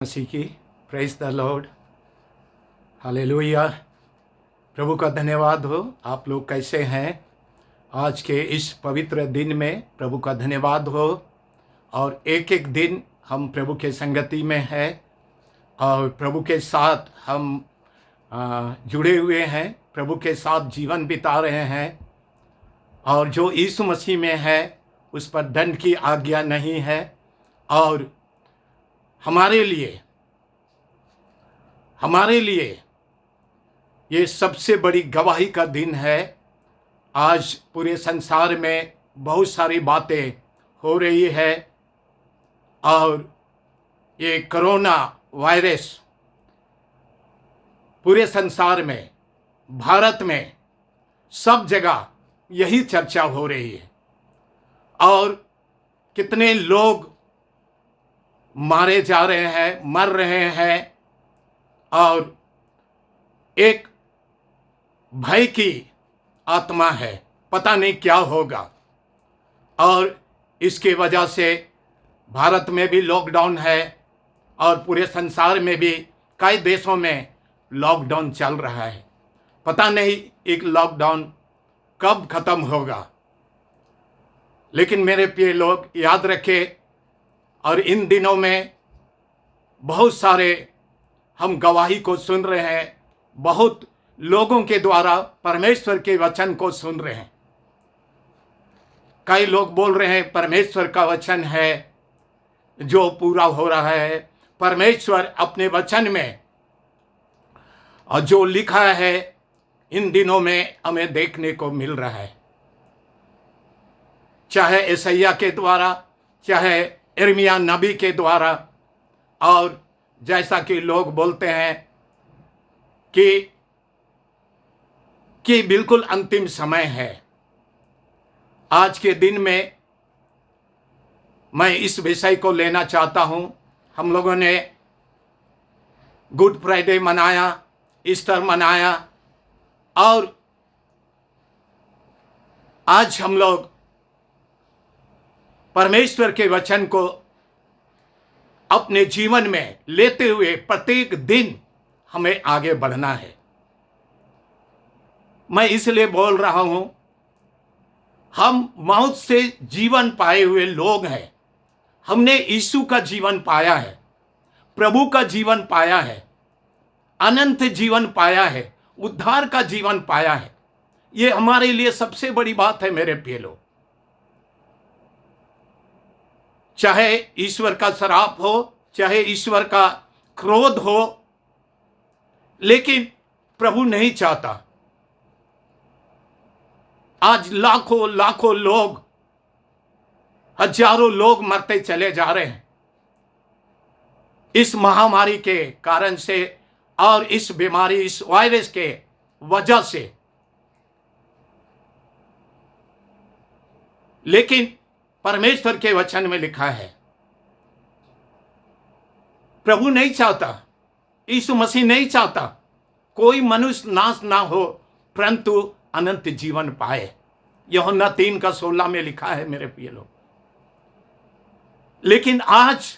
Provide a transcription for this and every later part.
मसीह की praise the Lord, hallelujah. प्रभु का धन्यवाद हो। आप लोग कैसे हैं? आज के इस पवित्र दिन में प्रभु का धन्यवाद हो। और एक एक दिन हम प्रभु के संगति में हैं और प्रभु के साथ हम जुड़े हुए हैं, प्रभु के साथ जीवन बिता रहे हैं। और जो यीशु मसीह में है उस पर दंड की आज्ञा नहीं है। और हमारे लिए ये सबसे बड़ी गवाही का दिन है। आज पूरे संसार में बहुत सारी बातें हो रही है और ये कोरोना वायरस पूरे संसार में, भारत में, सब जगह यही चर्चा हो रही है। और कितने लोग मारे जा रहे हैं, मर रहे हैं और एक भय की आत्मा है, पता नहीं क्या होगा। और इसके वजह से भारत में भी लॉकडाउन है और पूरे संसार में भी कई देशों में लॉकडाउन चल रहा है। पता नहीं एक लॉकडाउन कब खत्म होगा। लेकिन मेरे प्रिय लोग, याद रखें, और इन दिनों में बहुत सारे हम गवाही को सुन रहे हैं, बहुत लोगों के द्वारा परमेश्वर के वचन को सुन रहे हैं। कई लोग बोल रहे हैं परमेश्वर का वचन है जो पूरा हो रहा है। परमेश्वर अपने वचन में और जो लिखा है इन दिनों में हमें देखने को मिल रहा है, चाहे यशायाह के द्वारा, चाहे यिर्मयाह नबी के द्वारा। और जैसा कि लोग बोलते हैं कि बिल्कुल अंतिम समय है। आज के दिन में मैं इस विषय को लेना चाहता हूं। हम लोगों ने गुड फ्राइडे मनाया, ईस्टर मनाया, और आज हम लोग परमेश्वर के वचन को अपने जीवन में लेते हुए प्रत्येक दिन हमें आगे बढ़ना है। मैं इसलिए बोल रहा हूं, हम मौत से जीवन पाए हुए लोग हैं। हमने यीशु का जीवन पाया है, प्रभु का जीवन पाया है, अनंत जीवन पाया है, उद्धार का जीवन पाया है। ये हमारे लिए सबसे बड़ी बात है मेरे प्रिय लोग। चाहे ईश्वर का श्राप हो, चाहे ईश्वर का क्रोध हो, लेकिन प्रभु नहीं चाहता। आज लाखों लाखों लोग, हजारों लोग मरते चले जा रहे हैं इस महामारी के कारण से और इस बीमारी, इस वायरस के वजह से। लेकिन परमेश्वर के वचन में लिखा है, प्रभु नहीं चाहता, यीशु मसीह नहीं चाहता कोई मनुष्य नाश ना हो परंतु अनंत जीवन पाए। यूहन्ना 3:16 में लिखा है मेरे प्रिय लोग। लेकिन आज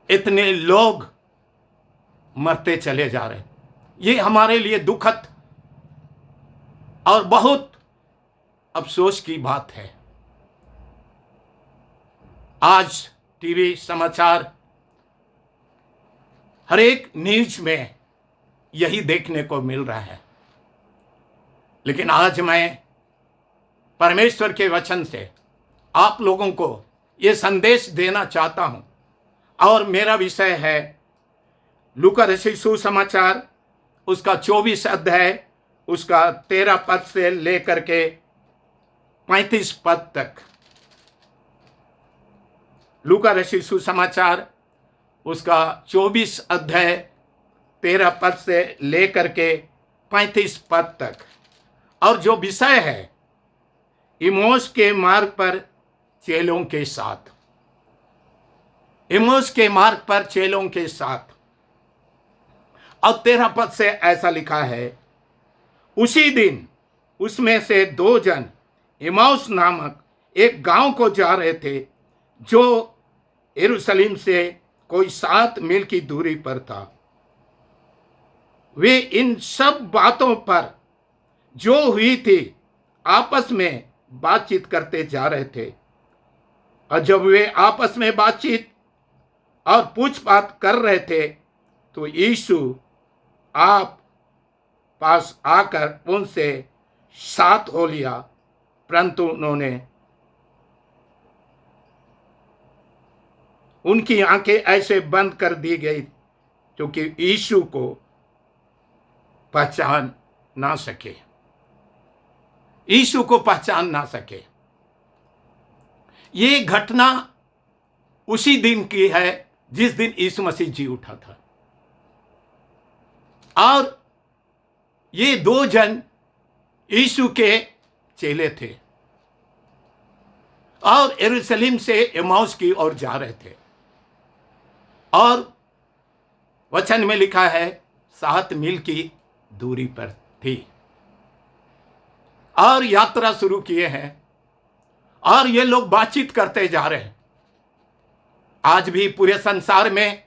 इतने लोग मरते चले जा रहे हैं। ये हमारे लिए दुखद और बहुत अफसोस की बात है। आज टीवी, समाचार, हर एक न्यूज में यही देखने को मिल रहा है। लेकिन आज मैं परमेश्वर के वचन से आप लोगों को ये संदेश देना चाहता हूं। और मेरा विषय है लूका रचित सुसमाचार, उसका 24 अध्याय, उसका 13 पद से लेकर के 35 पद तक। लूका रचित सुसमाचार, उसका 24 अध्याय 13 पद से लेकर के 35 पद तक। और जो विषय है इम्माउस के मार्ग पर चेलों के साथ। इम्माउस के मार्ग पर चेलों के साथ। और 13 पद से ऐसा लिखा है, उसी दिन उसमें से 2 जन इम्माउस नामक एक गांव को जा रहे थे जो यरूशलेम से कोई 7 मील की दूरी पर था। वे इन सब बातों पर जो हुई थी आपस में बातचीत करते जा रहे थे। और जब वे आपस में बातचीत और पूछताछ कर रहे थे तो यीशु आप पास आकर उनसे साथ हो लिया, परंतु उनकी आंखें ऐसे बंद कर दी गई क्योंकि यीशु को पहचान ना सके, यीशु को पहचान ना सके। ये घटना उसी दिन की है जिस दिन यीशु मसीह जी उठा था। और ये 2 जन यीशु के चेले थे और यरूशलेम से एमाउस की ओर जा रहे थे। और वचन में लिखा है 7 मील की दूरी पर थी और यात्रा शुरू किए हैं और ये लोग बातचीत करते जा रहे हैं। आज भी पूरे संसार में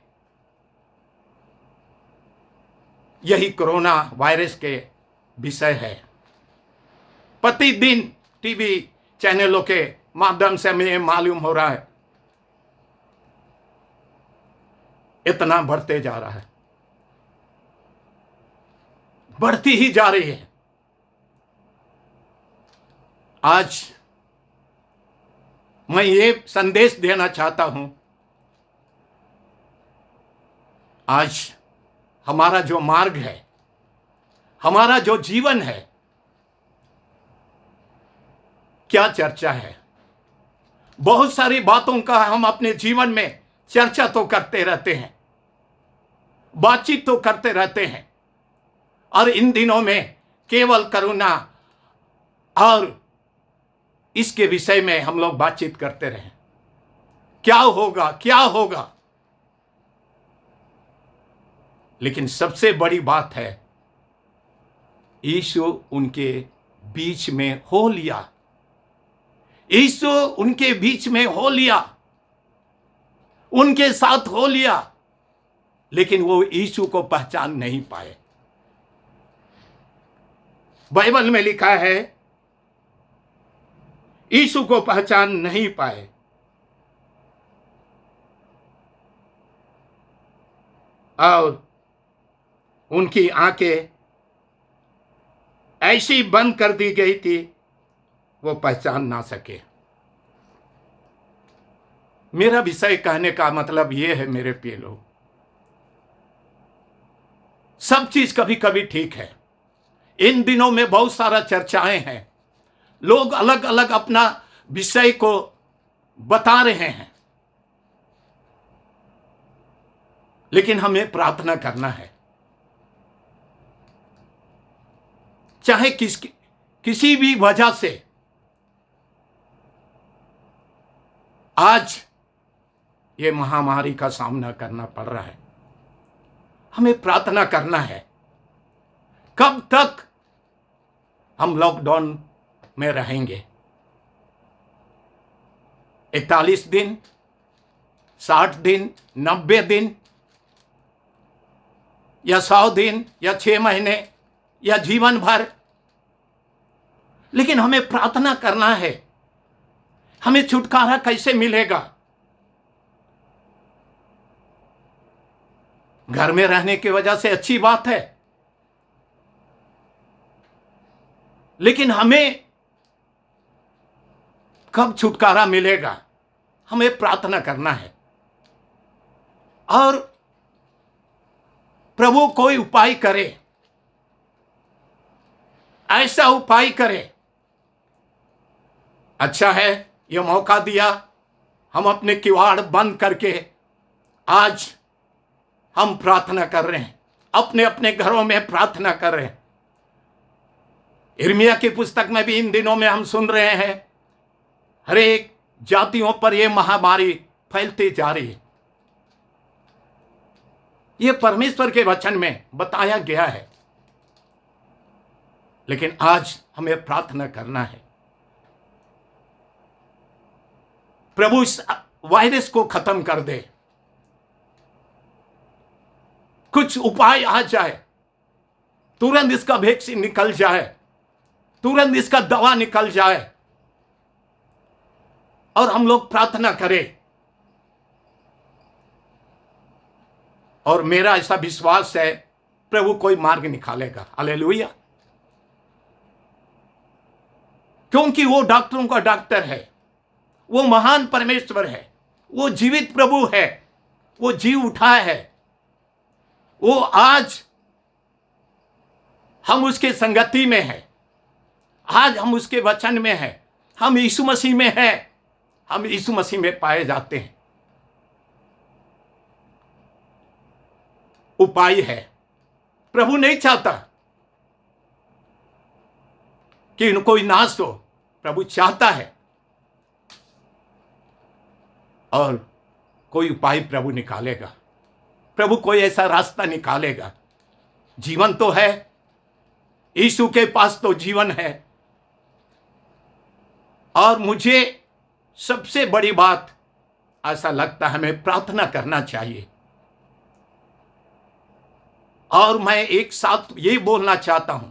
यही कोरोना वायरस के विषय है। प्रतिदिन टीवी चैनलों के माध्यम से हमें मालूम हो रहा है, इतना बढ़ते जा रहा है, बढ़ती ही जा रही है। आज मैं ये संदेश देना चाहता हूं, आज हमारा जो मार्ग है, हमारा जो जीवन है, क्या चर्चा है। बहुत सारी बातों का हम अपने जीवन में चर्चा तो करते रहते हैं, बातचीत तो करते रहते हैं, और इन दिनों में केवल करुणा और इसके विषय में हम लोग बातचीत करते रहे। क्या होगा, क्या होगा। लेकिन सबसे बड़ी बात है, यीशु उनके बीच में हो लिया, यीशु उनके बीच में हो लिया, उनके साथ हो लिया, लेकिन वो यीशु को पहचान नहीं पाए। बाइबल में लिखा है यीशु को पहचान नहीं पाए। और उनकी आंखें ऐसी बंद कर दी गई थी, वो पहचान ना सके। मेरा विषय कहने का मतलब यह है मेरे प्रिय लोग, सब चीज कभी कभी ठीक है। इन दिनों में बहुत सारा चर्चाएं हैं, लोग अलग अलग अपना विषय को बता रहे हैं, लेकिन हमें प्रार्थना करना है। चाहे किसी भी वजह से आज ये महामारी का सामना करना पड़ रहा है, हमें प्रार्थना करना है। कब तक हम लॉकडाउन में रहेंगे? 41 दिन, 60 दिन, 90 दिन, या 100 दिन, या 6 महीने, या जीवन भर? लेकिन हमें प्रार्थना करना है। हमें छुटकारा कैसे मिलेगा? घर में रहने की वजह से अच्छी बात है, लेकिन हमें कब छुटकारा मिलेगा? हमें प्रार्थना करना है और प्रभु कोई उपाय करे, ऐसा उपाय करे। अच्छा है ये मौका दिया, हम अपने किवाड़ बंद करके आज हम प्रार्थना कर रहे हैं, अपने अपने घरों में प्रार्थना कर रहे हैं। यिर्मयाह की पुस्तक में भी इन दिनों में हम सुन रहे हैं, हर एक जातियों पर यह महामारी फैलती जा रही है। यह परमेश्वर के वचन में बताया गया है, लेकिन आज हमें प्रार्थना करना है। प्रभु इस वायरस को खत्म कर दे, कुछ उपाय आ जाए, तुरंत इसका वैक्सीन निकल जाए, तुरंत इसका दवा निकल जाए, और हम लोग प्रार्थना करें। और मेरा ऐसा विश्वास है प्रभु कोई मार्ग निकालेगा। हालेलुया। क्योंकि वो डॉक्टरों का डॉक्टर है, वो महान परमेश्वर है, वो जीवित प्रभु है, वो जी उठा है। वो आज हम उसके संगति में हैं, आज हम उसके वचन में हैं, हम यीशु मसीह में हैं, हम यीशु मसीह में पाए जाते हैं। उपाय है। प्रभु नहीं चाहता कि कोई नाश हो, प्रभु चाहता है, और कोई उपाय प्रभु निकालेगा, प्रभु कोई ऐसा रास्ता निकालेगा। जीवन तो है, यीशु के पास तो जीवन है। और मुझे सबसे बड़ी बात ऐसा लगता है, हमें प्रार्थना करना चाहिए। और मैं एक साथ ये बोलना चाहता हूं,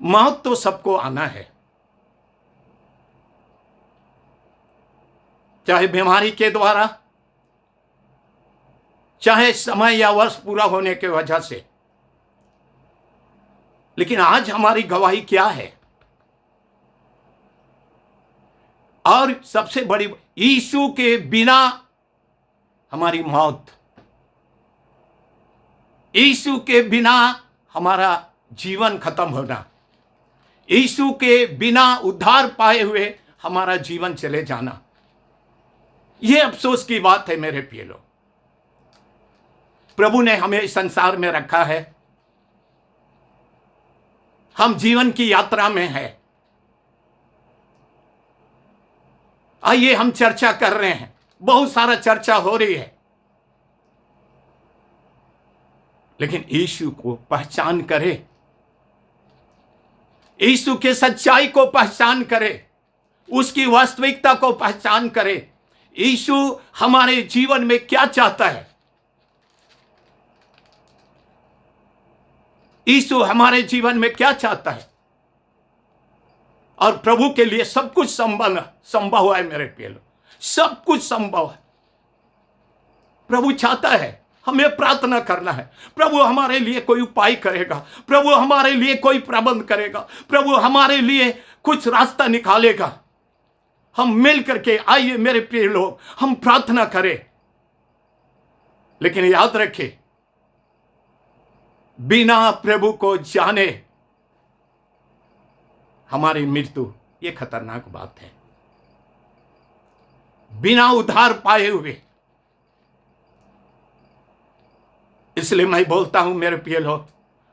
मौत तो सबको आना है, चाहे बीमारी के द्वारा, चाहे समय या वर्ष पूरा होने की वजह से। लेकिन आज हमारी गवाही क्या है? और सबसे बड़ी, यीशु के बिना हमारी मौत, यीशु के बिना हमारा जीवन खत्म होना, यीशु के बिना उद्धार पाए हुए हमारा जीवन चले जाना, यह अफसोस की बात है मेरे प्रिय लोग। प्रभु ने हमें इस संसार में रखा है, हम जीवन की यात्रा में हैं। आइए हम चर्चा कर रहे हैं, बहुत सारा चर्चा हो रही है, लेकिन यीशु को पहचान करे, यीशु के सच्चाई को पहचान करे, उसकी वास्तविकता को पहचान करे। यीशु हमारे जीवन में क्या चाहता है? यीशु हमारे जीवन में क्या चाहता है? और प्रभु के लिए सब कुछ संभव है मेरे प्रिय लोग, सब कुछ संभव है। प्रभु चाहता है, हमें प्रार्थना करना है, प्रभु हमारे लिए कोई उपाय करेगा, प्रभु हमारे लिए कोई प्रबंध करेगा, प्रभु हमारे लिए कुछ रास्ता निकालेगा। हम मिल करके आइए मेरे प्रिय लोग, हम प्रार्थना करें। लेकिन याद रखें, बिना प्रभु को जाने हमारी मृत्यु, ये खतरनाक बात है। बिना उद्धार पाए हुए, इसलिए मैं बोलता हूं मेरे प्रिय लोग,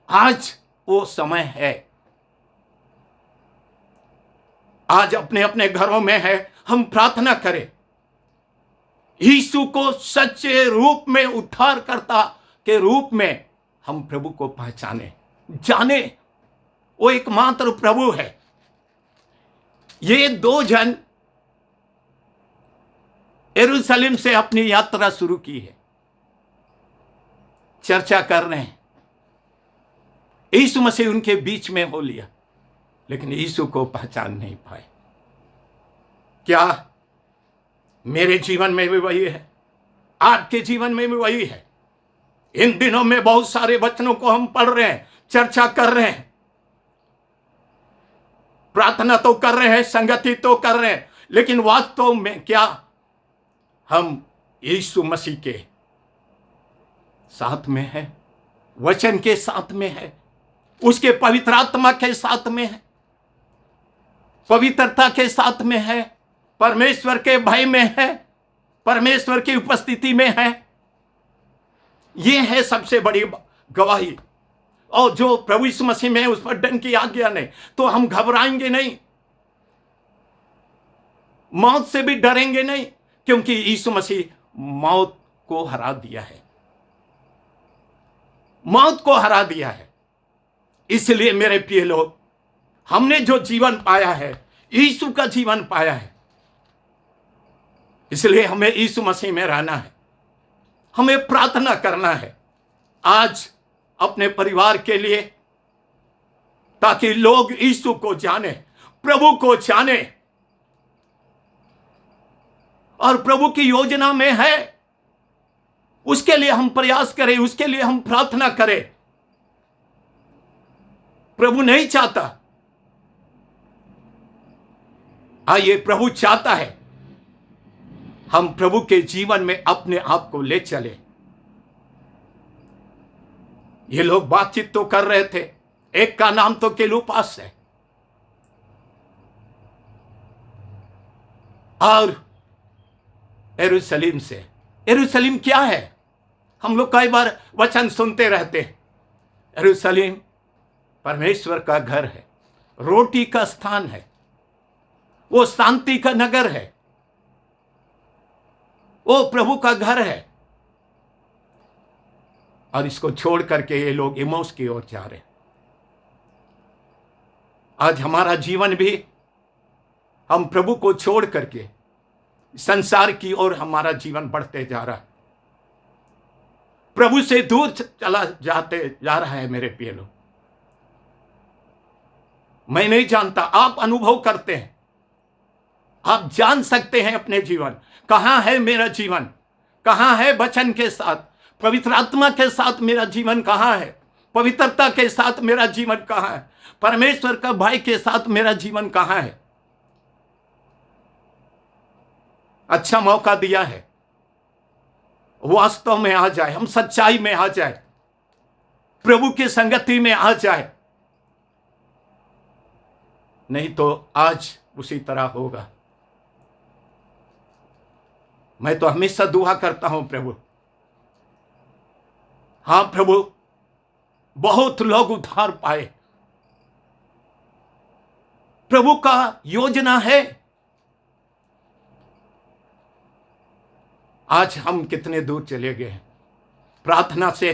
आज वो समय है, आज अपने अपने घरों में है, हम प्रार्थना करें, यीशु को सच्चे रूप में, उद्धारकर्ता के रूप में हम प्रभु को पहचाने, जाने। वो एकमात्र प्रभु है। ये दो जन यरूशलेम से अपनी यात्रा शुरू की है, चर्चा कर रहे हैं, यीशु मसीह उनके बीच में हो लिया, लेकिन यीशु को पहचान नहीं पाए। क्या मेरे जीवन में भी वही है? आपके जीवन में भी वही है? इन दिनों में बहुत सारे वचनों को हम पढ़ रहे हैं, चर्चा कर रहे हैं, प्रार्थना तो कर रहे हैं, संगति तो कर रहे हैं, लेकिन वास्तव में क्या हम यीशु मसीह के साथ में है, वचन के साथ में है, उसके पवित्र आत्मा के साथ में है, पवित्रता के साथ में है, परमेश्वर के भय में है, परमेश्वर की उपस्थिति में है? ये है सबसे बड़ी गवाही। और जो प्रभु यीशु मसीह में उस पर डर की आज्ञा नहीं, तो हम घबराएंगे नहीं, मौत से भी डरेंगे नहीं, क्योंकि यीशु मसीह मौत को हरा दिया है, मौत को हरा दिया है। इसलिए मेरे प्रिय लोग, हमने जो जीवन पाया है, यीशु का जीवन पाया है, इसलिए हमें यीशु मसीह में रहना है, हमें प्रार्थना करना है आज अपने परिवार के लिए, ताकि लोग यीशु को जाने, प्रभु को जाने। और प्रभु की योजना में है, उसके लिए हम प्रयास करें, उसके लिए हम प्रार्थना करें। प्रभु नहीं चाहता, आइए प्रभु चाहता है हम प्रभु के जीवन में अपने आप को ले चले। ये लोग बातचीत तो कर रहे थे, एक का नाम तो केलूपास है, और यरूशलेम से। यरूशलेम क्या है? हम लोग कई बार वचन सुनते रहते हैं। यरूशलेम परमेश्वर का घर है, रोटी का स्थान है, वो शांति का नगर है, वो प्रभु का घर है। और इसको छोड़ करके ये लोग इमोस की ओर जा रहे हैं। आज हमारा जीवन भी, हम प्रभु को छोड़ करके संसार की ओर हमारा जीवन बढ़ते जा रहा है, प्रभु से दूर चला जा रहा है मेरे प्रिय लोग। मैं नहीं जानता, आप अनुभव करते हैं, आप जान सकते हैं अपने जीवन, कहां है मेरा जीवन, कहां है वचन के साथ, पवित्र आत्मा के साथ मेरा जीवन कहां है, पवित्रता के साथ मेरा जीवन कहां है, परमेश्वर का भाई के साथ मेरा जीवन कहां है। अच्छा मौका दिया है, वास्तव में आ जाए, हम सच्चाई में आ जाए, प्रभु की संगति में आ जाए, नहीं तो आज उसी तरह होगा। मैं तो हमेशा दुआ करता हूं प्रभु, हां प्रभु, बहुत लोग उद्धार पाए, प्रभु का योजना है। आज हम कितने दूर चले गए हैं, प्रार्थना से,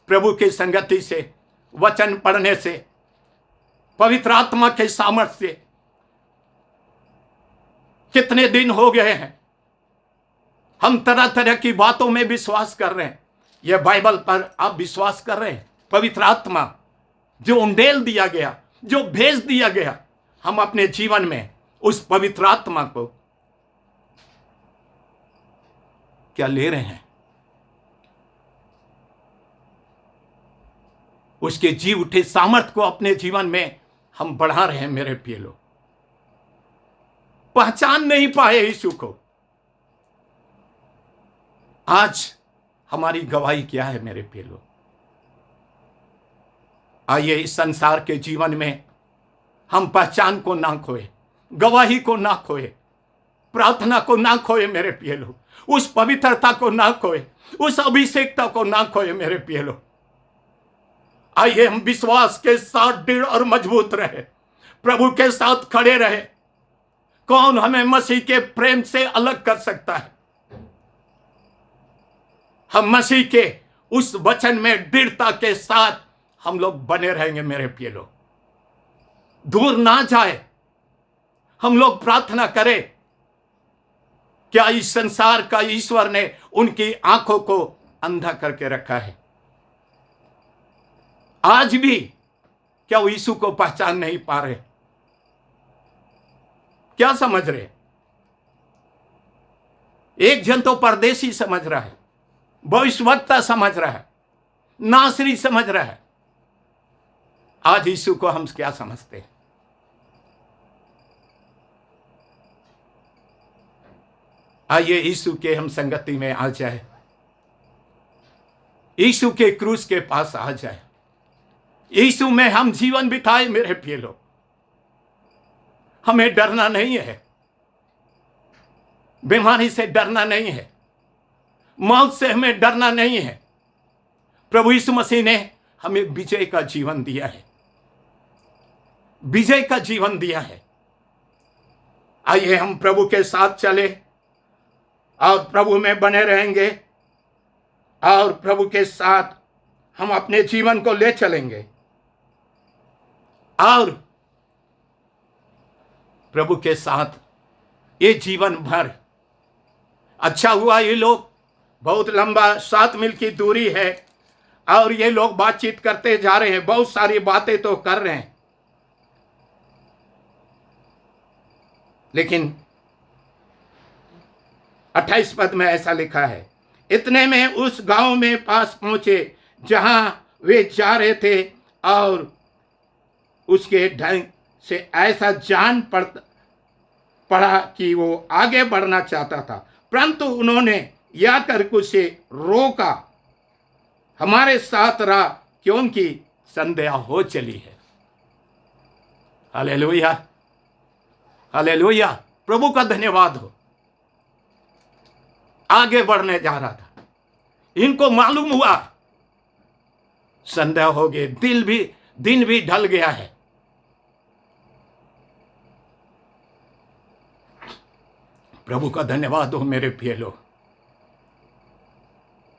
प्रभु की संगति से, वचन पढ़ने से, पवित्र आत्मा के सामर्थ्य से। कितने दिन हो गए हैं हम तरह तरह की बातों में विश्वास कर रहे हैं। यह बाइबल पर आप विश्वास कर रहे हैं, पवित्र आत्मा जो उंडेल दिया गया, जो भेज दिया गया, हम अपने जीवन में उस पवित्र आत्मा को क्या ले रहे हैं? उसके जी उठे सामर्थ को अपने जीवन में हम बढ़ा रहे हैं मेरे प्रिय लोग। पहचान नहीं पाए यीशु को। आज हमारी गवाही क्या है मेरे प्रिय लोग? आइए इस संसार के जीवन में हम पहचान को ना खोए, गवाही को ना खोए, प्रार्थना को ना खोए मेरे प्रिय लोग, उस पवित्रता को ना खोए, उस अभिषेकता को ना खोए मेरे प्रिय लोग। आइए हम विश्वास के साथ दृढ़ और मजबूत रहे, प्रभु के साथ खड़े रहे। कौन हमें मसीह के प्रेम से अलग कर सकता है? हम मसीह के उस वचन में दृढ़ता के साथ हम लोग बने रहेंगे मेरे प्रिय लोग, दूर ना जाए। हम लोग प्रार्थना करें, क्या इस संसार का ईश्वर ने उनकी आंखों को अंधा करके रखा है? आज भी क्या वो यीशु को पहचान नहीं पा रहे? क्या समझ रहे? एक जन तो परदेसी समझ रहा है, भविष्यवक्ता समझ रहा है, नासरी समझ रहा है। आज यीशु को हम क्या समझते हैं? आइए यीशु के हम संगति में आ जाए, यीशु के क्रूस के पास आ जाए, यीशु में हम जीवन बिताए मेरे प्रिय लोग। हमें डरना नहीं है, बीमारी से डरना नहीं है, मौत से हमें डरना नहीं है। प्रभु यीशु मसीह ने हमें विजय का जीवन दिया है, विजय का जीवन दिया है। आइए हम प्रभु के साथ चले और प्रभु में बने रहेंगे, और प्रभु के साथ हम अपने जीवन को ले चलेंगे, और प्रभु के साथ ये जीवन भर अच्छा हुआ ये लोग, बहुत लंबा 7 मील की दूरी है और ये लोग बातचीत करते जा रहे हैं, बहुत सारी बातें तो कर रहे हैं, लेकिन 28 पद में ऐसा लिखा है, इतने में उस गांव में पास पहुंचे जहां वे जा रहे थे और उसके ढंग से ऐसा जान पड़ा कि वो आगे बढ़ना चाहता था, परंतु उन्होंने या करके उसे रोका, हमारे साथ रहा, क्योंकि संध्या हो चली है। हालेलुया, हालेलुया, प्रभु का धन्यवाद हो। आगे बढ़ने जा रहा था, इनको मालूम हुआ संध्या हो गई, दिन भी ढल गया है। प्रभु का धन्यवाद हो मेरे प्रिय लोग।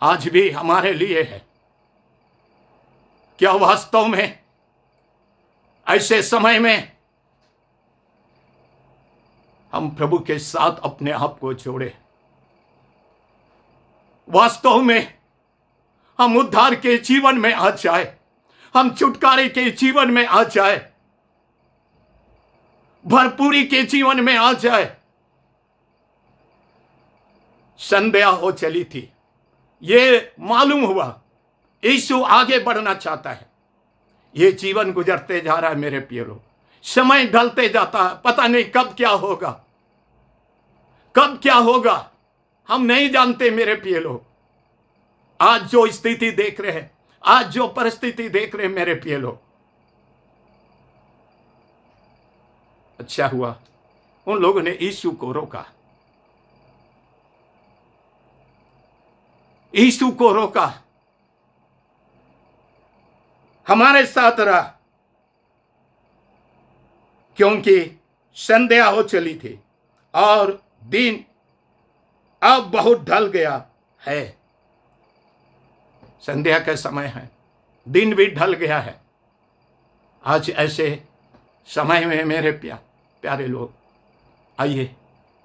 आज भी हमारे लिए है, क्या वास्तव में ऐसे समय में हम प्रभु के साथ अपने आप को जोड़े, वास्तव में हम उद्धार के जीवन में आ जाए, हम छुटकारे के जीवन में आ जाए, भरपूरी के जीवन में आ जाए। संध्या हो चली थी, ये मालूम हुआ यीशु आगे बढ़ना चाहता है। ये जीवन गुजरते जा रहा है मेरे प्रियो, समय ढलते जाता है, पता नहीं कब क्या होगा, कब क्या होगा हम नहीं जानते मेरे प्रिय लोग। आज जो स्थिति देख रहे हैं, आज जो परिस्थिति देख रहे हैं मेरे प्रिय लोग, अच्छा हुआ उन लोगों ने यीशु को रोका, यीशु को रोका, हमारे साथ रहा, क्योंकि संध्या हो चली थी और दिन अब बहुत ढल गया है। संध्या का समय है, दिन भी ढल गया है। आज ऐसे समय में मेरे प्यारे लोग, आइए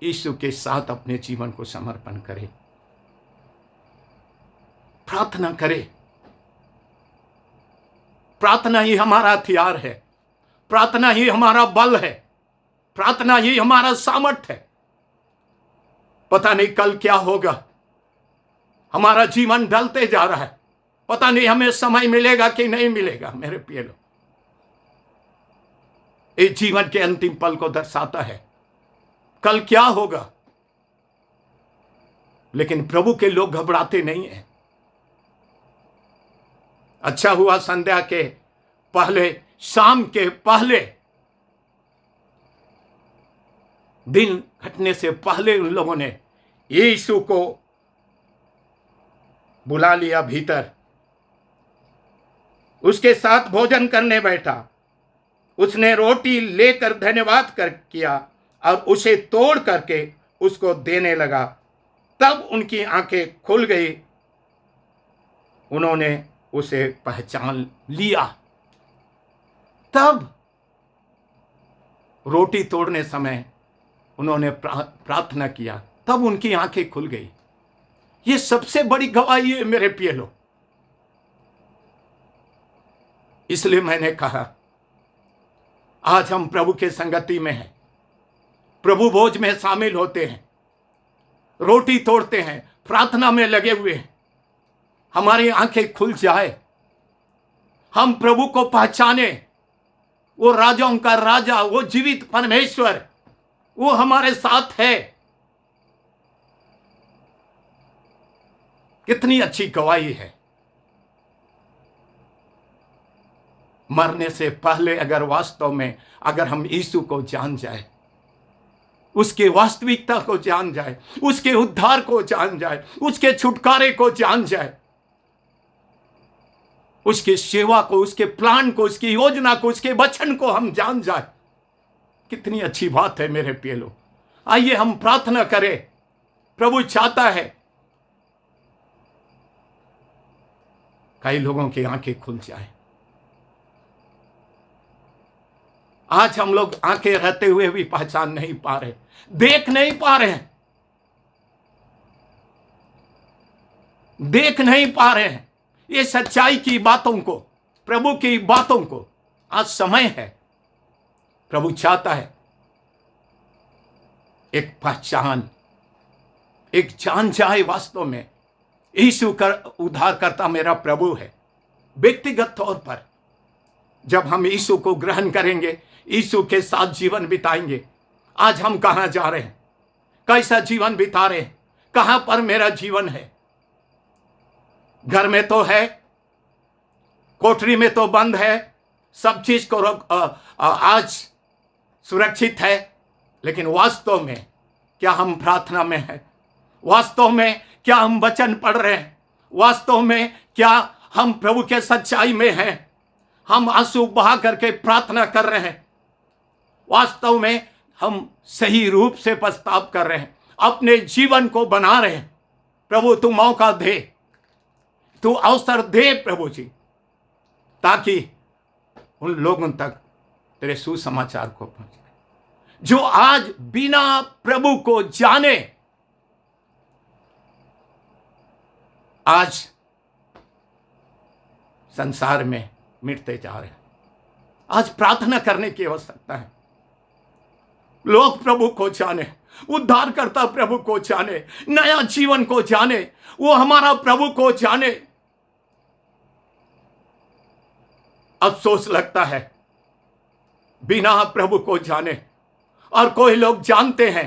यीशु के साथ अपने जीवन को समर्पण करें, प्रार्थना करें। प्रार्थना ही हमारा हथियार है, प्रार्थना ही हमारा बल है, प्रार्थना ही हमारा सामर्थ्य है। पता नहीं कल क्या होगा, हमारा जीवन ढलते जा रहा है, पता नहीं हमें समय मिलेगा कि नहीं मिलेगा मेरे प्रिय लोग। इस जीवन के अंतिम पल को दर्शाता है, कल क्या होगा। लेकिन प्रभु के लोग घबराते नहीं हैं। अच्छा हुआ संध्या के पहले, शाम के पहले, दिन घटने से पहले उन लोगों ने यीशु को बुला लिया भीतर, उसके साथ भोजन करने बैठा। उसने रोटी लेकर धन्यवाद किया और उसे तोड़ करके उसको देने लगा। तब उनकी आंखें खुल गई, उन्होंने उसे पहचान लिया। तब रोटी तोड़ने समय उन्होंने प्रार्थना किया, तब उनकी आंखें खुल गई। ये सबसे बड़ी गवाही है मेरे प्रिय लोग। इसलिए मैंने कहा आज हम प्रभु के संगति में हैं, प्रभु भोज में शामिल होते हैं, रोटी तोड़ते हैं, प्रार्थना में लगे हुए हैं। हमारी आंखें खुल जाए, हम प्रभु को पहचाने, वो राजाओं का राजा, वो जीवित परमेश्वर, वो हमारे साथ है। कितनी अच्छी गवाही है। मरने से पहले अगर वास्तव में अगर हम यीशु को जान जाए, उसके वास्तविकता को जान जाए, उसके उद्धार को जान जाए, उसके छुटकारे को जान जाए, उसकी सेवा को, उसके प्लान को, उसकी योजना को, उसके वचन को हम जान जाए, कितनी अच्छी बात है मेरे प्रिय लोग। आइए हम प्रार्थना करें। प्रभु चाहता है कई लोगों की आंखें खुल जाए। आज हम लोग आंखें रहते हुए भी पहचान नहीं पा रहे, देख नहीं पा रहे हैं। देख नहीं पा रहे हैं ये सच्चाई की बातों को, प्रभु की बातों को। आज समय है, प्रभु चाहता है एक पहचान, एक जान जाए वास्तव में यीशु कर उद्धारकर्ता मेरा प्रभु है। व्यक्तिगत तौर पर जब हम यीशु को ग्रहण करेंगे, यीशु के साथ जीवन बिताएंगे। आज हम कहां जा रहे हैं, कैसा जीवन बिता रहे हैं, कहां पर मेरा जीवन है? घर में तो है, कोठरी में तो बंद है, सब चीज को आज सुरक्षित है, लेकिन वास्तव में क्या हम प्रार्थना में हैं? वास्तव में क्या हम वचन पढ़ रहे हैं? वास्तव में क्या हम प्रभु के सच्चाई में हैं? हम आंसू बहा करके प्रार्थना कर रहे हैं? वास्तव में हम सही रूप से प्रस्ताव कर रहे हैं, अपने जीवन को बना रहे हैं? प्रभु तू मौका दे, तू अवसर दे प्रभु जी, ताकि उन लोगों तक तेरे सुसमाचार को पहुंचे जो आज बिना प्रभु को जाने आज संसार में मिटते जा रहे हैं। आज प्रार्थना करने की आवश्यकता है। लोग प्रभु को जाने, उद्धारकर्ता प्रभु को जाने, नया जीवन को जाने, वो हमारा प्रभु को जाने। अफसोस लगता है बिना प्रभु को जाने, और कोई लोग जानते हैं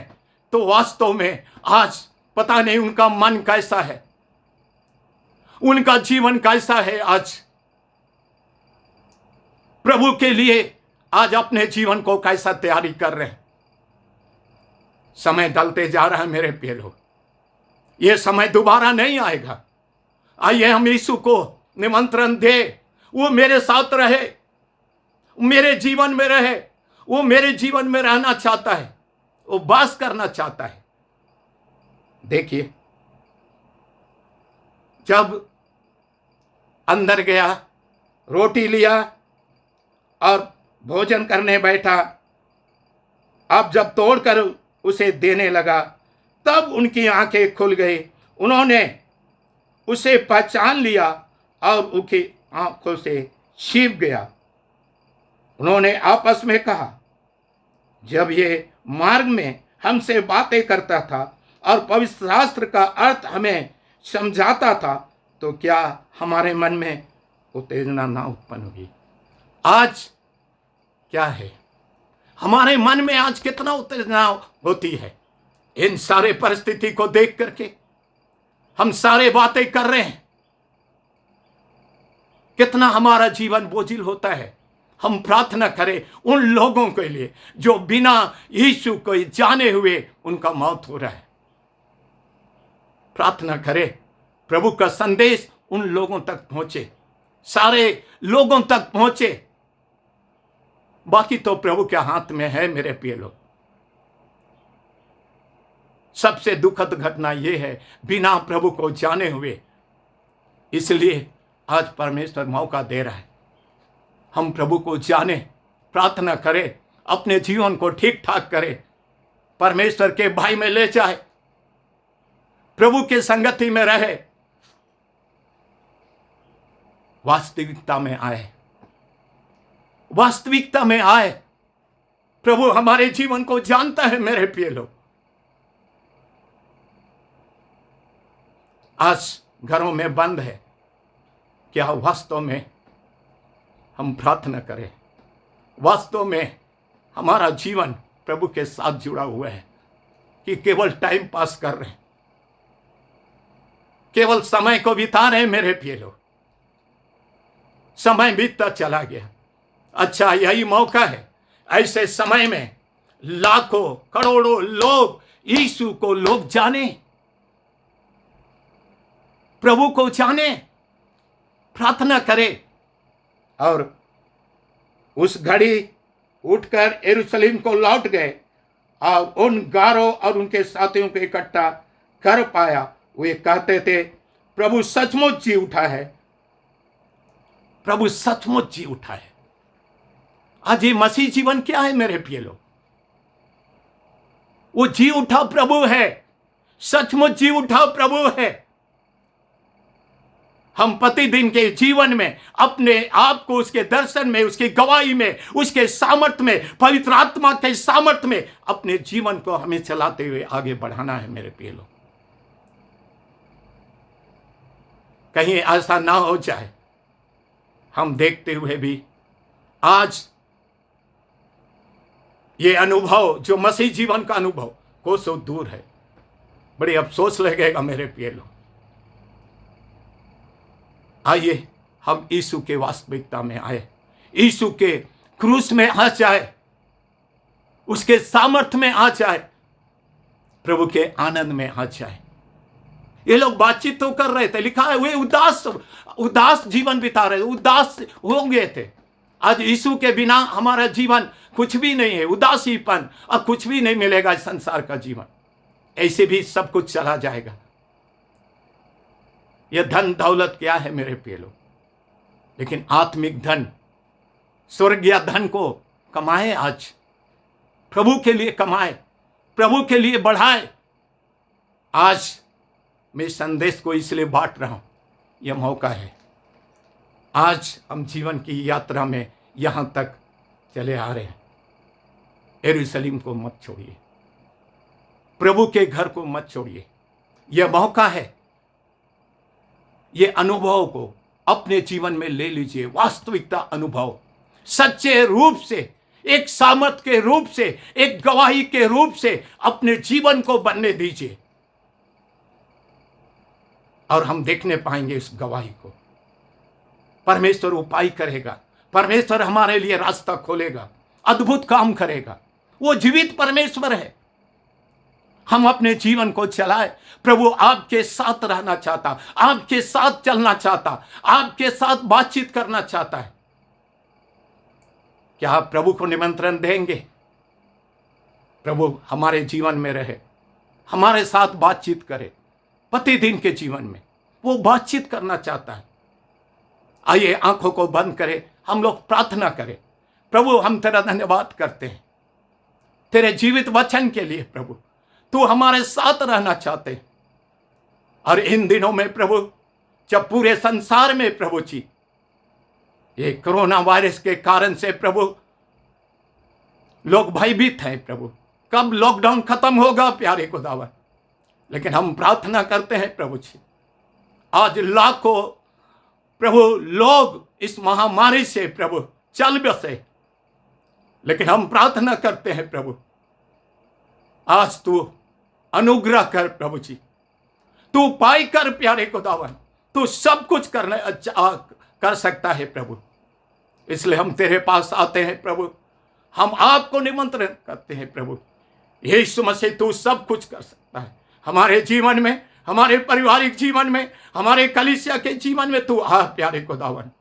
तो वास्तव में आज पता नहीं उनका मन कैसा है, उनका जीवन कैसा है। आज प्रभु के लिए आज अपने जीवन को कैसा तैयारी कर रहे हैं। समय ढलते जा रहा है मेरे प्रिय लोग, यह समय दोबारा नहीं आएगा। आइए हम यीशु को निमंत्रण दे, वो मेरे साथ रहे, मेरे जीवन में रहे, वो मेरे जीवन में रहना चाहता है, वो वास करना चाहता है। देखिए, जब अंदर गया, रोटी लिया और भोजन करने बैठा, अब जब तोड़कर उसे देने लगा तब उनकी आंखें खुल गई, उन्होंने उसे पहचान लिया और उनकी आंखों से छिप गया। उन्होंने आपस में कहा, जब ये मार्ग में हमसे बातें करता था और पवित्र शास्त्र का अर्थ हमें समझाता था, तो क्या हमारे मन में उत्तेजना ना उत्पन्न होगी? आज क्या है हमारे मन में? आज कितना उत्तेजना होती है इन सारे परिस्थिति को देख करके। हम सारे बातें कर रहे हैं, कितना हमारा जीवन बोझिल होता है। हम प्रार्थना करें उन लोगों के लिए जो बिना यीशु को जाने हुए उनका मौत हो रहा है। प्रार्थना करें प्रभु का संदेश उन लोगों तक पहुंचे, सारे लोगों तक पहुंचे। बाकी तो प्रभु के हाथ में है मेरे प्रिय लोग। सबसे दुखद घटना यह है बिना प्रभु को जाने हुए। इसलिए आज परमेश्वर मौका दे रहा है, हम प्रभु को जाने, प्रार्थना करें, अपने जीवन को ठीक ठाक करें, परमेश्वर के भाई में ले जाए, प्रभु के संगति में रहे, वास्तविकता में आए, वास्तविकता में आए। प्रभु हमारे जीवन को जानता है मेरे प्रिय लोग। आज घरों में बंद है, क्या वास्तव में हम प्रार्थना करें? वास्तव में हमारा जीवन प्रभु के साथ जुड़ा हुआ है कि केवल टाइम पास कर रहे हैं, केवल समय को बिता रहे हैं मेरे प्रिय लोग? समय बीतता चला गया। अच्छा, यही मौका है ऐसे समय में लाखों करोड़ों लोग यीशु को लोग जाने, प्रभु को जाने। प्रार्थना करें और उस घड़ी उठकर यरूशलेम को लौट गए और उन गारों और उनके साथियों को इकट्ठा कर पाया। वे कहते थे, प्रभु सचमुच जी उठा है, प्रभु सचमुच जी उठा है। आज ये मसीह जीवन क्या है मेरे प्रिय लोग? वो जी उठा प्रभु है, सचमुच जी उठा प्रभु है। हम प्रतिदिन के जीवन में अपने आप को उसके दर्शन में, उसकी गवाही में, उसके सामर्थ्य में, पवित्र आत्मा के सामर्थ्य में अपने जीवन को हमें चलाते हुए आगे बढ़ाना है मेरे प्रिय लोग। कहीं ऐसा ना हो जाए हम देखते हुए भी आज ये अनुभव जो मसीह जीवन का अनुभव कोसों दूर है। बड़ी अफसोस लगेगा मेरे प्रिय लोग। आइए हम यीशु के वास्तविकता में आए, यीशु के क्रूस में आ जाए, उसके सामर्थ्य में आ जाए, प्रभु के आनंद में आ जाए। ये लोग बातचीत तो कर रहे थे, लिखा है वे उदास जीवन बिता रहे थे, उदास हो गए थे। आज यीशु के बिना हमारा जीवन कुछ भी नहीं है, उदासीपन और कुछ भी नहीं मिलेगा। इस संसार का जीवन ऐसे भी सब कुछ चला जाएगा। यह धन दौलत क्या है मेरे प्रिय लोग, लेकिन आत्मिक धन, स्वर्गीय धन को कमाए, आज प्रभु के लिए कमाए, प्रभु के लिए बढ़ाए। आज मैं संदेश को इसलिए बांट रहा हूं, यह मौका है। आज हम जीवन की यात्रा में यहां तक चले आ रहे हैं। यरूशलेम को मत छोड़िए, प्रभु के घर को मत छोड़िए। यह मौका है, ये अनुभव को अपने जीवन में ले लीजिए। वास्तविकता अनुभव, सच्चे रूप से, एक सामर्थ के रूप से, एक गवाही के रूप से अपने जीवन को बनने दीजिए और हम देखने पाएंगे इस गवाही को। परमेश्वर उपाय करेगा, परमेश्वर हमारे लिए रास्ता खोलेगा, अद्भुत काम करेगा। वो जीवित परमेश्वर है। हम अपने जीवन को चलाए। प्रभु आपके साथ रहना चाहता, आपके साथ चलना चाहता, आपके साथ बातचीत करना चाहता है। क्या आप प्रभु को निमंत्रण देंगे? प्रभु हमारे जीवन में रहे, हमारे साथ बातचीत करे। प्रतिदिन के जीवन में वो बातचीत करना चाहता है। आइए आंखों को बंद करें, हम लोग प्रार्थना करें। प्रभु हम तेरा धन्यवाद करते हैं तेरे जीवित वचन के लिए। प्रभु तू हमारे साथ रहना चाहते हैं। और इन दिनों में प्रभु जब पूरे संसार में प्रभु जी ये कोरोना वायरस के कारण से प्रभु लोग भयभीत हैं, प्रभु कब लॉकडाउन खत्म होगा प्यारे खुदावन। लेकिन हम प्रार्थना करते हैं प्रभु जी, आज लाखों प्रभु लोग इस महामारी से प्रभु चल बसे, लेकिन हम प्रार्थना करते हैं प्रभु आज तू अनुग्रह कर प्रभु जी, तू उपाय कर प्यारे खुदावन। तू सब कुछ कर सकता है प्रभु। इसलिए हम तेरे पास आते हैं प्रभु, हम आपको निमंत्रण करते हैं प्रभु। यीशु मसीह तू सब कुछ कर सकता है हमारे जीवन में, हमारे पारिवारिक जीवन में, हमारे कलीसिया के जीवन में। तू आ प्यारे खुदावन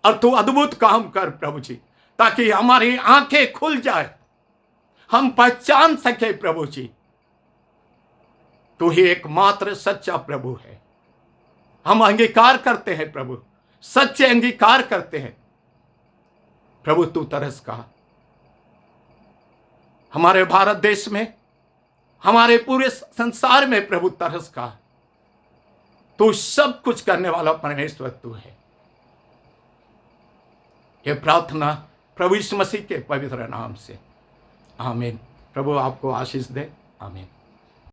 और तू अद्भुत काम कर प्रभु जी, ताकि हमारी आंखें खुल जाए, हम पहचान सके प्रभु जी तू ही एकमात्र सच्चा प्रभु है। हम अंगीकार करते हैं प्रभु, सच्चे अंगीकार करते हैं प्रभु। तू तरस का हमारे भारत देश में, हमारे पूरे संसार में प्रभु तरस का। तू सब कुछ करने वाला परमेश्वर तू है। यह प्रार्थना प्रभु यीशु मसीह के पवित्र नाम से, आमीन। प्रभु आपको आशीष दे, आमीन।